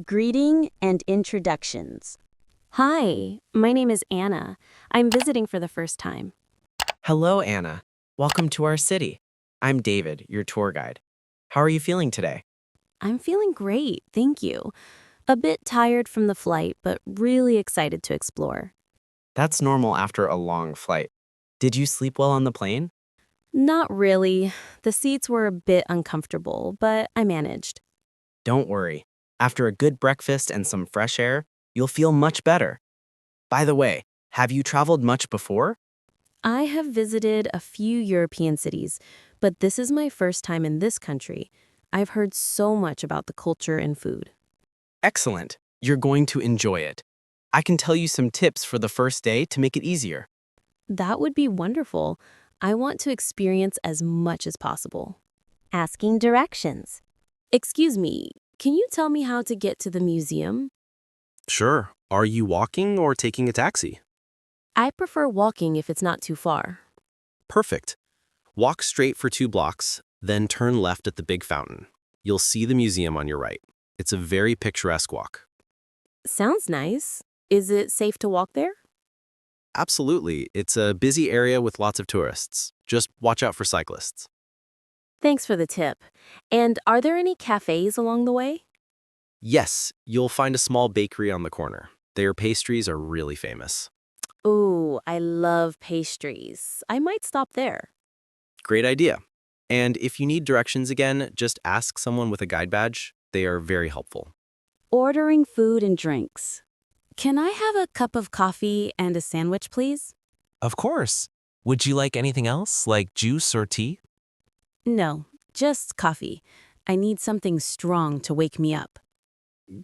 Greeting and introductions. Hi, my name is Anna. I'm visiting for the first time. Hello, Anna. Welcome to our city. I'm David, your tour guide. How are you feeling today? I'm feeling great, thank you. A bit tired from the flight, but really excited to explore. That's normal after a long flight. Did you sleep well on the plane? Not really. The seats were a bit uncomfortable, but I managed. Don't worry. After a good breakfast and some fresh air, you'll feel much better. By the way, have you traveled much before? I have visited a few European cities, but this is my first time in this country. I've heard so much about the culture and food. Excellent. You're going to enjoy it. I can tell you some tips for the first day to make it easier. That would be wonderful. I want to experience as much as possible. Asking directions. Excuse me, can you tell me how to get to the museum? Sure. Are you walking or taking a taxi? I prefer walking if it's not too far. Perfect. Walk straight for 2 blocks, then turn left at the big fountain. You'll see the museum on your right. It's a very picturesque walk. Sounds nice. Is it safe to walk there? Absolutely. It's a busy area with lots of tourists. Just watch out for cyclists. Thanks for the tip. And are there any cafes along the way? Yes, you'll find a small bakery on the corner. Their pastries are really famous. Ooh, I love pastries. I might stop there. Great idea. And if you need directions again, just ask someone with a guide badge. They are very helpful. Ordering food and drinks. Can I have a cup of coffee and a sandwich, please? Of course. Would you like anything else, like juice or tea? No, just coffee. I need something strong to wake me up.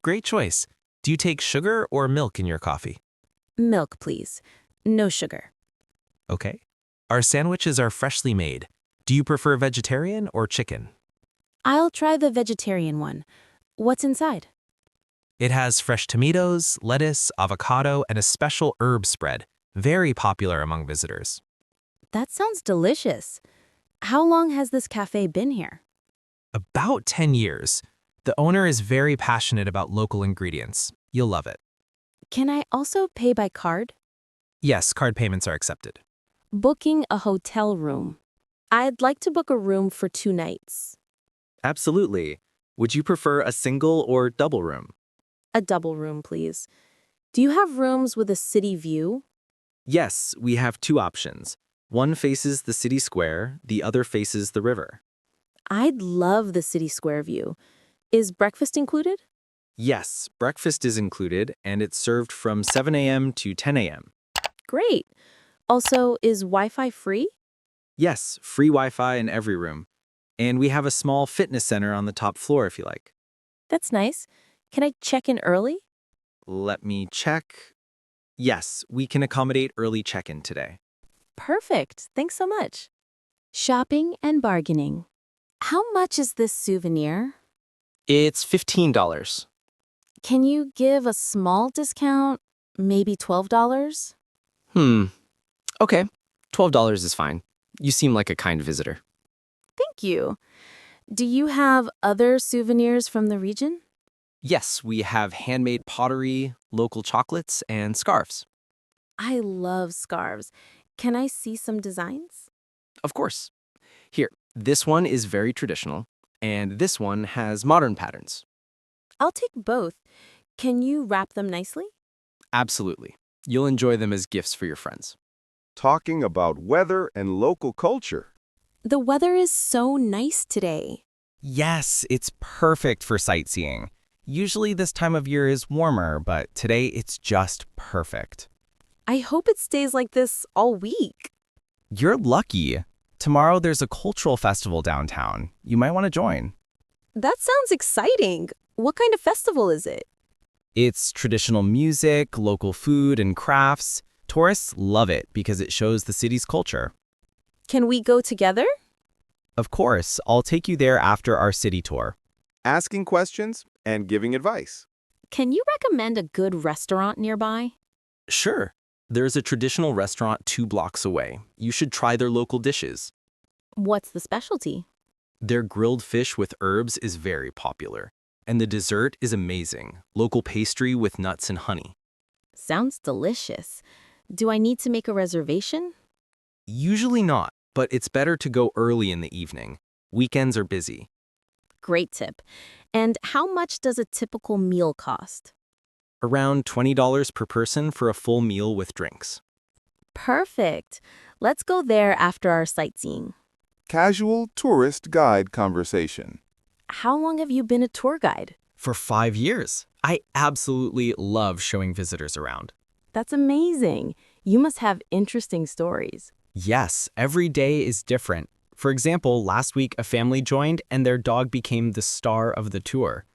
Great choice. Do you take sugar or milk in your coffee? Milk, please. No sugar. Okay. Our sandwiches are freshly made. Do you prefer vegetarian or chicken? I'll try the vegetarian one. What's inside? It has fresh tomatoes, lettuce, avocado, and a special herb spread, very popular among visitors. That sounds delicious. How long has this cafe been here? About 10 years. The owner is very passionate about local ingredients. You'll love it. Can I also pay by card? Yes, card payments are accepted. Booking a hotel room. I'd like to book a room for 2 nights. Absolutely. Would you prefer a single or double room? A double room, please. Do you have rooms with a city view? Yes, we have 2 options. One faces the city square, the other faces the river. I'd love the city square view. Is breakfast included? Yes, breakfast is included, and it's served from 7 a.m. to 10 a.m. Great. Also, is Wi-Fi free? Yes, free Wi-Fi in every room. And we have a small fitness center on the top floor if you like. That's nice. Can I check in early? Let me check. Yes, we can accommodate early check-in today. Perfect. Thanks so much. Shopping and bargaining. How much is this souvenir? It's $15. Can you give a small discount? Maybe $12? Okay, $12 is fine. You seem like a kind visitor. Thank you. Do you have other souvenirs from the region? Yes, we have handmade pottery, local chocolates, and scarves. I love scarves. Can I see some designs? Of course. Here, this one is very traditional, and this one has modern patterns. I'll take both. Can you wrap them nicely? Absolutely. You'll enjoy them as gifts for your friends. Talking about weather and local culture. The weather is so nice today. Yes, it's perfect for sightseeing. Usually this time of year is warmer, but today it's just perfect. I hope it stays like this all week. You're lucky. Tomorrow there's a cultural festival downtown. You might want to join. That sounds exciting. What kind of festival is it? It's traditional music, local food, and crafts. Tourists love it because it shows the city's culture. Can we go together? Of course, I'll take you there after our city tour. Asking questions and giving advice. Can you recommend a good restaurant nearby? Sure. There's a traditional restaurant 2 blocks away. You should try their local dishes. What's the specialty? Their grilled fish with herbs is very popular. And the dessert is amazing. Local pastry with nuts and honey. Sounds delicious. Do I need to make a reservation? Usually not, but it's better to go early in the evening. Weekends are busy. Great tip. And how much does a typical meal cost? Around $20 per person for a full meal with drinks. Perfect. Let's go there after our sightseeing. Casual tourist guide conversation. How long have you been a tour guide? For 5 years, I absolutely love showing visitors around. That's amazing. You must have interesting stories. Yes, every day is different. For example, last week a family joined and their dog became the star of the tour.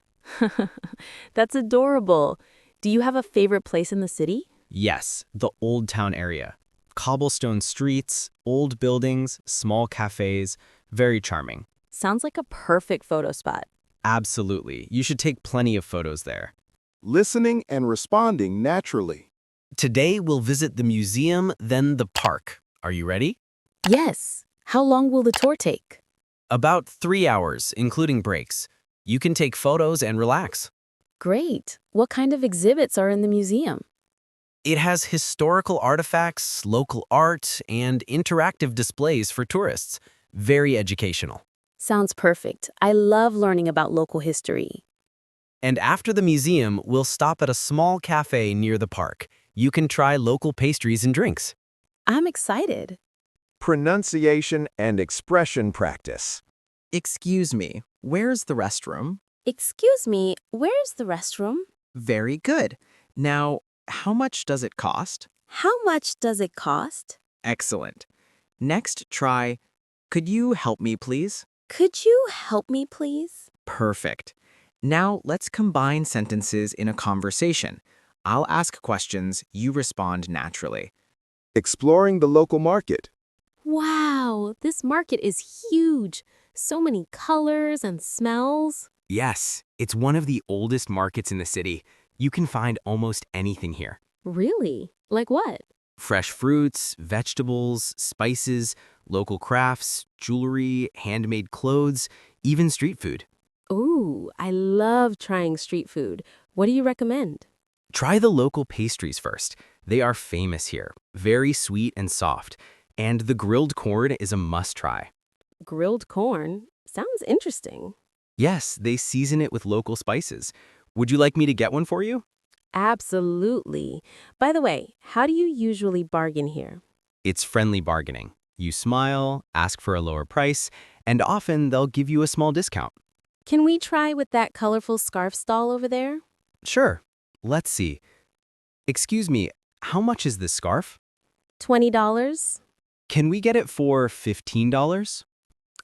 That's adorable. Do you have a favorite place in the city? Yes, the Old Town area. Cobblestone streets, old buildings, small cafes, very charming. Sounds like a perfect photo spot. Absolutely. You should take plenty of photos there. Listening and responding naturally. Today we'll visit the museum, then the park. Are you ready? Yes. How long will the tour take? About 3 hours, including breaks. You can take photos and relax. Great. What kind of exhibits are in the museum? It has historical artifacts, local art, and interactive displays for tourists. Very educational. Sounds perfect. I love learning about local history. And after the museum, we'll stop at a small cafe near the park. You can try local pastries and drinks. I'm excited. Pronunciation and expression practice. Excuse me, where's the restroom? Excuse me, where's the restroom? Very good. Now, how much does it cost? How much does it cost? Excellent. Next, try, could you help me, please? Could you help me, please? Perfect. Now, let's combine sentences in a conversation. I'll ask questions, you respond naturally. Exploring the local market. Wow, this market is huge. So many colors and smells. Yes, it's one of the oldest markets in the city. You can find almost anything here. Really? Like what? Fresh fruits, vegetables, spices, local crafts, jewelry, handmade clothes, even street food. Ooh, I love trying street food. What do you recommend? Try the local pastries first. They are famous here, very sweet and soft. And the grilled corn is a must-try. Grilled corn? Sounds interesting. Yes, they season it with local spices. Would you like me to get one for you? Absolutely. By the way, how do you usually bargain here? It's friendly bargaining. You smile, ask for a lower price, and often they'll give you a small discount. Can we try with that colorful scarf stall over there? Sure. Let's see. Excuse me, how much is this scarf? $20? Can we get it for $15?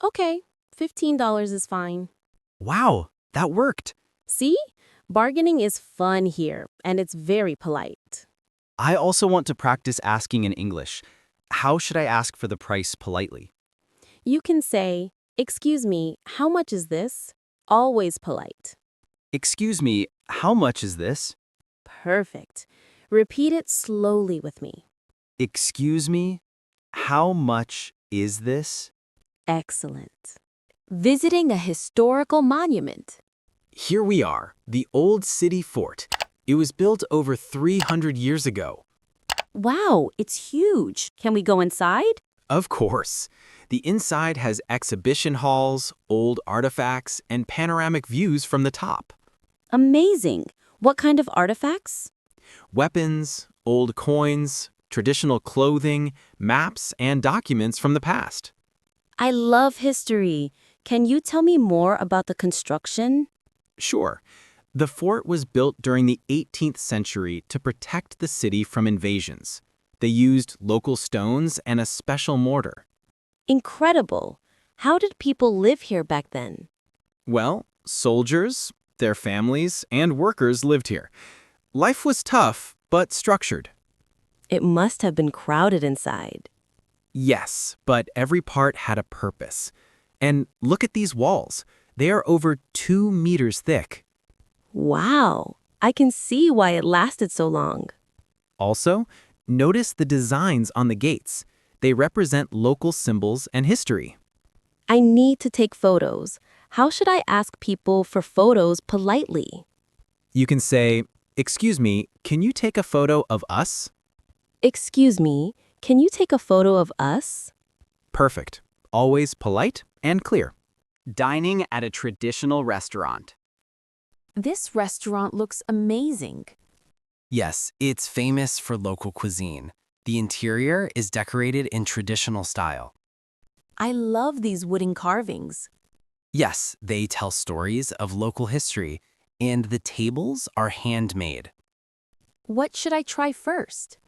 Okay, $15 is fine. Wow, that worked. See? Bargaining is fun here, and it's very polite. I also want to practice asking in English. How should I ask for the price politely? You can say, "Excuse me, how much is this?" Always polite. Excuse me, how much is this? Perfect. Repeat it slowly with me. Excuse me, how much is this? Excellent. Visiting a historical monument. Here we are, the old city fort. It was built over 300 years ago. Wow, it's huge. Can we go inside? Of course. The inside has exhibition halls, old artifacts, and panoramic views from the top. Amazing. What kind of artifacts? Weapons, old coins, traditional clothing, maps, and documents from the past. I love history. Can you tell me more about the construction? Sure. The fort was built during the 18th century to protect the city from invasions. They used local stones and a special mortar. Incredible. How did people live here back then? Well, soldiers, their families, and workers lived here. Life was tough, but structured. It must have been crowded inside. Yes, but every part had a purpose. And look at these walls. They are over 2 meters thick. Wow, I can see why it lasted so long. Also, notice the designs on the gates. They represent local symbols and history. I need to take photos. How should I ask people for photos politely? You can say, "Excuse me, can you take a photo of us?" Excuse me, can you take a photo of us? Perfect. Always polite and clear. Dining at a traditional restaurant. This restaurant looks amazing. Yes, it's famous for local cuisine. The interior is decorated in traditional style. I love these wooden carvings. Yes, they tell stories of local history, and the tables are handmade. What should I try first?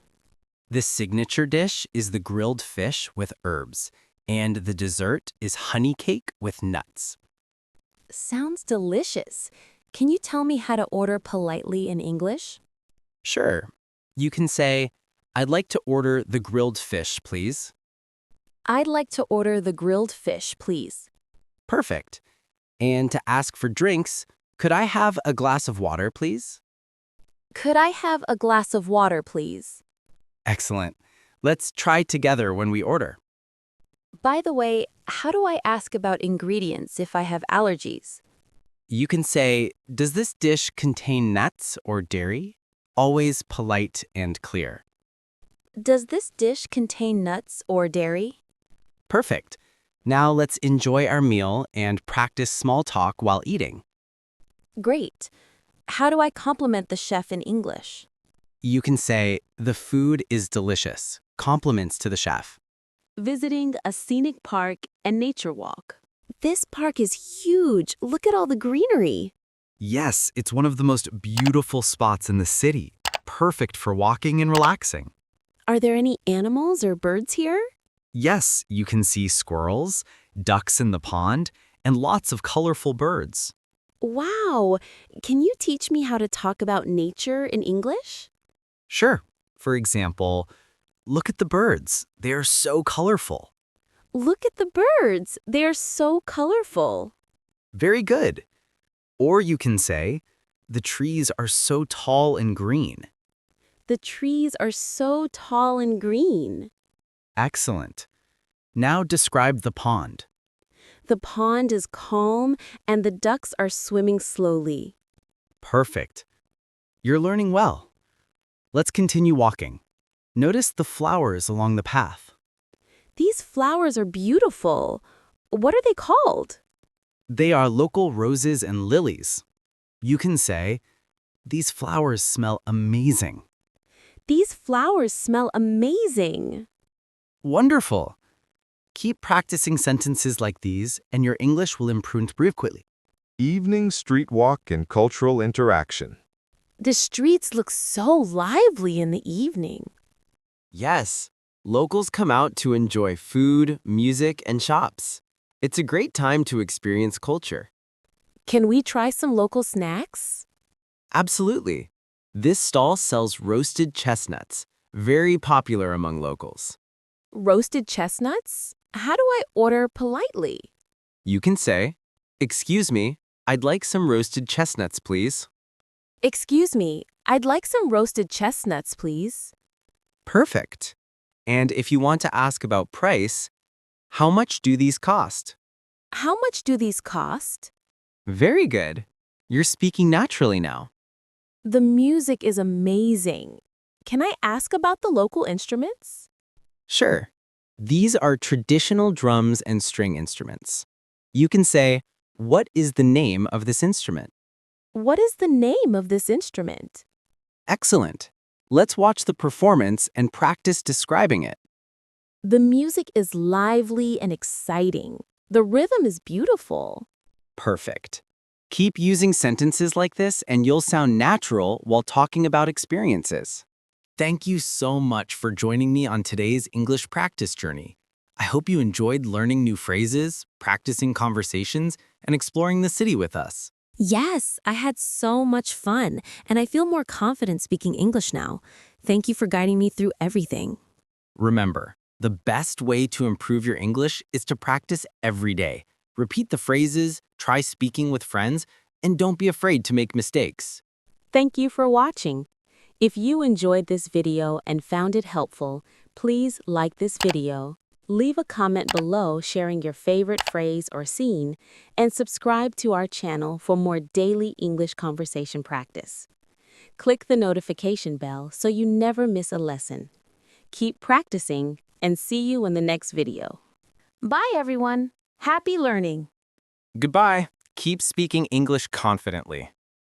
The signature dish is the grilled fish with herbs, and the dessert is honey cake with nuts. Sounds delicious. Can you tell me how to order politely in English? Sure, you can say, "I'd like to order the grilled fish, please." I'd like to order the grilled fish, please. Perfect. And to ask for drinks, "Could I have a glass of water, please?" Could I have a glass of water, please? Excellent. Let's try together when we order. By the way, how do I ask about ingredients if I have allergies? You can say, "Does this dish contain nuts or dairy?" Always polite and clear. Does this dish contain nuts or dairy? Perfect. Now let's enjoy our meal and practice small talk while eating. Great. How do I compliment the chef in English? You can say, "The food is delicious." Compliments to the chef. Visiting a scenic park and nature walk. This park is huge. Look at all the greenery. Yes, it's one of the most beautiful spots in the city. Perfect for walking and relaxing. Are there any animals or birds here? Yes, you can see squirrels, ducks in the pond, and lots of colorful birds. Wow. Can you teach me how to talk about nature in English? Sure. For example, look at the birds. They are so colorful. Look at the birds. They are so colorful. Very good. Or you can say, "The trees are so tall and green." The trees are so tall and green. Excellent. Now describe the pond. The pond is calm and the ducks are swimming slowly. Perfect. You're learning well. Let's continue walking. Notice the flowers along the path. These flowers are beautiful. What are they called? They are local roses and lilies. You can say, "These flowers smell amazing." These flowers smell amazing. Wonderful. Keep practicing sentences like these, and your English will improve quickly. Evening street walk and cultural interaction. The streets look so lively in the evening. Yes, locals come out to enjoy food, music, and shops. It's a great time to experience culture. Can we try some local snacks? Absolutely. This stall sells roasted chestnuts, very popular among locals. Roasted chestnuts? How do I order politely? You can say, "Excuse me, I'd like some roasted chestnuts, please." Excuse me, I'd like some roasted chestnuts, please. Perfect. And if you want to ask about price, how much do these cost? How much do these cost? Very good. You're speaking naturally now. The music is amazing. Can I ask about the local instruments? Sure. These are traditional drums and string instruments. You can say, "What is the name of this instrument?" What is the name of this instrument? Excellent. Let's watch the performance and practice describing it. The music is lively and exciting. The rhythm is beautiful. Perfect. Keep using sentences like this and you'll sound natural while talking about experiences. Thank you so much for joining me on today's English practice journey. I hope you enjoyed learning new phrases, practicing conversations, and exploring the city with us. Yes, I had so much fun, and I feel more confident speaking English now. Thank you for guiding me through everything. Remember, the best way to improve your English is to practice every day. Repeat the phrases, try speaking with friends, and don't be afraid to make mistakes. Thank you for watching. If you enjoyed this video and found it helpful, please like this video, Leave a comment below sharing your favorite phrase or scene, and subscribe to our channel for more daily English conversation practice. Click the notification bell so you never miss a lesson. Keep practicing and see you in the next video. Bye, everyone. Happy learning. Goodbye. Keep speaking English confidently.